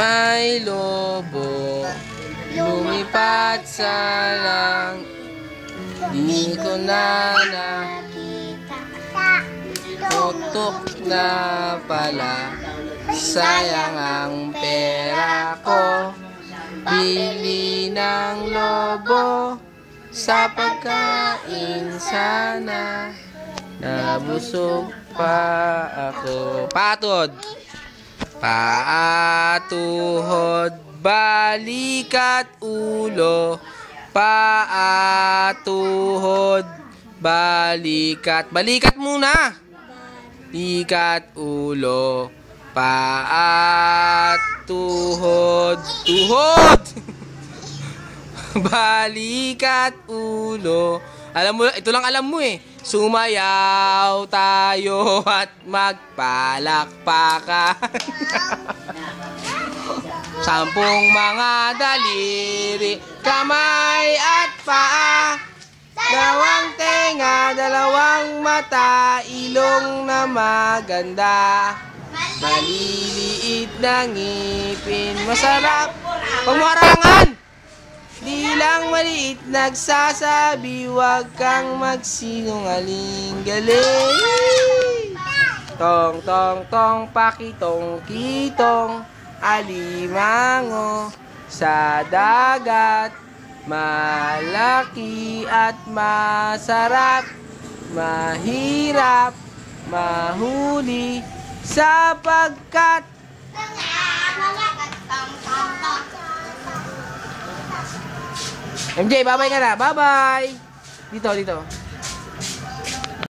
May lobo lumipat sa lang. Di ko na tutok na pala. Sayang ang pera ko. Bili ng lobo sa pagkain sana. Nabusog pa ako. Patod. Paatuhod, balikat ulo. Paatuhod, balikat. Balikat muna. Likat ulo. Paatuhod, tuhod. Balikat ulo. Alam mo, ito lang alam mo eh. Sumayaw tayo at magpalakpakan. 10 mga daliri, kamay at paa. 2 tenga, 2 mata, ilong na maganda. Maliliit na ngipin, masarap. Huwag mo harangan! Di lang maliit nagsasabi, wag kang magsinungaling. Galing! Tong tong tong pakitong kitong alimango sa dagat. Malaki at masarap, mahirap mahuli sapagkat MJ, bye-bye ka na. Bye-bye. Dito.